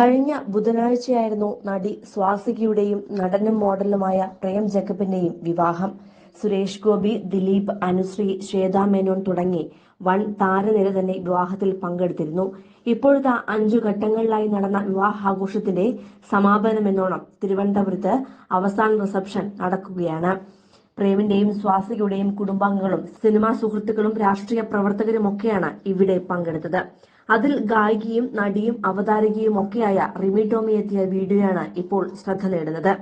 കഴിഞ്ഞ ബുധനാഴ്ചയായിരുന്നു നടി സ്വാസികയുടെയും നടനും മോഡലുമായ പ്രേം ജേക്കബിന്റെയും വിവാഹം. സുരേഷ് ഗോപി, ദിലീപ്, അനുശ്രീ, ശ്വേതാ മേനോൻ തുടങ്ങി വൻ താരനിര തന്നെ വിവാഹത്തിൽ പങ്കെടുത്തിരുന്നു. ഇപ്പോഴത്തെ 5 ഘട്ടങ്ങളിലായി നടന്ന വിവാഹാഘോഷത്തിന്റെ സമാപനമെന്നോണം തിരുവനന്തപുരത്ത് അവസാന റിസപ്ഷൻ നടക്കുകയാണ്. പ്രേമിന്റെയും സ്വാസികയുടെയും കുടുംബാംഗങ്ങളും സിനിമാ സുഹൃത്തുക്കളും രാഷ്ട്രീയ പ്രവർത്തകരുമൊക്കെയാണ് ഇവിടെ പങ്കെടുത്തത്. അതിൽ ഗായികയും നടിയും അവതാരകയും ഒക്കെയായ റിമി ടോമി എത്തിയ വീഡിയോയാണ് ഇപ്പോൾ ശ്രദ്ധ നേടുന്നത്.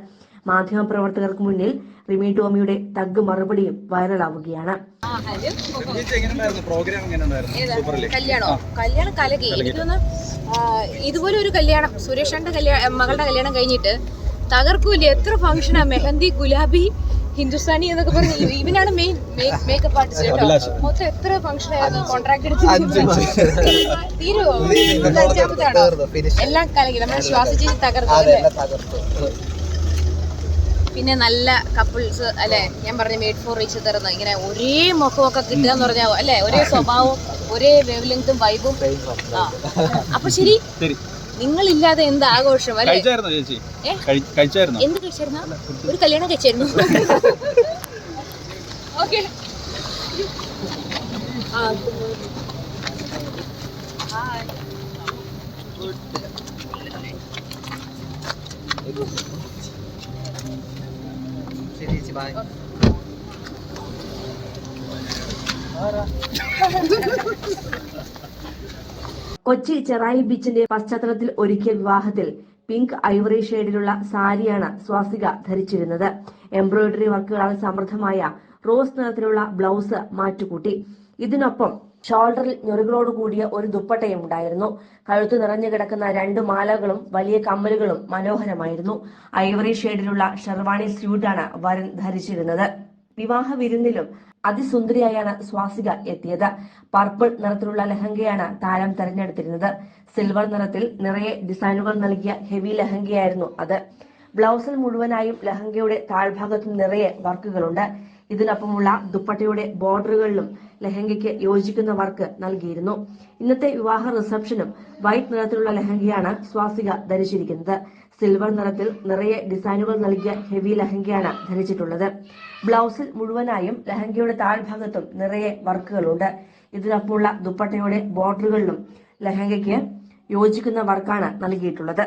മാധ്യമപ്രവർത്തകർക്ക് മുന്നിൽ റിമി ടോമിയുടെ തഗ് മറുപടിയും വൈറലാവുകയാണ്. കല്യാണം കലകി. എനിക്കൊന്ന് ഇതുപോലെ ഒരു കല്യാണം, സുരേഷന്റെ മകളുടെ കല്യാണം കഴിഞ്ഞിട്ട് തകർക്കൂല. എത്ര ഫംഗ്ഷനാ, മെഹന്തി, ഗുലാബി, ഹിന്ദുസ്ഥാനി എന്നൊക്കെ പറഞ്ഞു. ഇവനാണ് മെയിൻ മേക്കപ്പ് ആർട്ടിസ്റ്റ്. മൊത്തം എത്ര ഫംഗ്ഷൻ ആയിരുന്നു. കോൺട്രാക്ട് തീരുവോ? അഞ്ചാമത്താണോ? എല്ലാം കലകി. നമ്മളെ ശ്വാസിച്ച് തകർത്തു. പിന്നെ നല്ല കപ്പിൾസ് അല്ലെ, ഞാൻ പറഞ്ഞ മെയ്ഡ് ഫോർ ഈച്ച് തരുന്ന ഇങ്ങനെ ഒരേ മുഖമൊക്കെ കിട്ടുക എന്ന് പറഞ്ഞാൽ അല്ലെ, ഒരേ സ്വഭാവവും ഒരേ വേവ് ലെങ്തും വൈബും. അപ്പൊ ശരി, നിങ്ങളില്ലാതെ എന്ത് ആഘോഷം അല്ലെ? എന്ത് കഴിച്ചായിരുന്നു? ഒരു കല്യാണം കഴിച്ചായിരുന്നു. ഓക്കെ, കൊച്ചി ചെറായി ബീച്ചിന്റെ പശ്ചാത്തലത്തിൽ ഒരുക്കിയ വിവാഹത്തിൽ പിങ്ക് ഐവറി ഷെയ്ഡിലുള്ള സാരിയാണ് സ്വാസിക ധരിച്ചിരുന്നത്. എംബ്രോയിഡറി വർക്കുകളാൽ സമൃദ്ധമായ റോസ് നിറത്തിലുള്ള ബ്ലൗസ് മാറ്റുകൂട്ടി. ഇതിനൊപ്പം ഷോൾഡറിൽ ഞൊറികളോട് കൂടിയ ഒരു ദുപ്പട്ടയും ഉണ്ടായിരുന്നു. കഴുത്ത് നിറഞ്ഞു കിടക്കുന്ന 2 മാലകളും വലിയ കമ്മലുകളും മനോഹരമായിരുന്നു. ഐവറി ഷെയ്ഡിലുള്ള ഷെർവാണി സ്യൂട്ടാണ് വരൻ ധരിച്ചിരുന്നത്. വിവാഹ വിരുന്നിലും അതിസുന്ദരിയായാണ് സ്വാസിക എത്തിയത്. പർപ്പിൾ നിറത്തിലുള്ള ലഹങ്കയാണ് താരം തെരഞ്ഞെടുത്തിരുന്നത്. സിൽവർ നിറത്തിൽ നിറയെ ഡിസൈനുകൾ നൽകിയ ഹെവി ലഹങ്കയായിരുന്നു അത്. ബ്ലൗസിൽ മുഴുവനായും ലഹങ്കയുടെ താഴ്ഭാഗത്തും നിറയെ വർക്കുകളുണ്ട്. ഇതിനൊപ്പമുള്ള ദുപ്പട്ടയുടെ ബോർഡറുകളിലും ലഹങ്കയ്ക്ക് യോജിക്കുന്ന വർക്ക് നൽകിയിരുന്നു. ഇന്നത്തെ വിവാഹ റിസപ്ഷനും വൈറ്റ് നിറത്തിലുള്ള ലഹങ്കയാണ് സ്വാസിക ധരിച്ചിരിക്കുന്നത്. സിൽവർ നിറത്തിൽ നിറയെ ഡിസൈനുകൾ നൽകിയ ഹെവി ലഹങ്കയാണ് ധരിച്ചിട്ടുള്ളത്. ബ്ലൗസിൽ മുഴുവനായും ലഹങ്കയുടെ താഴ്ഭാഗത്തും നിറയെ വർക്കുകളുണ്ട്. ഇതിനൊപ്പമുള്ള ദുപ്പട്ടയുടെ ബോർഡറുകളിലും ലഹങ്കയ്ക്ക് യോജിക്കുന്ന വർക്കാണ് നൽകിയിട്ടുള്ളത്.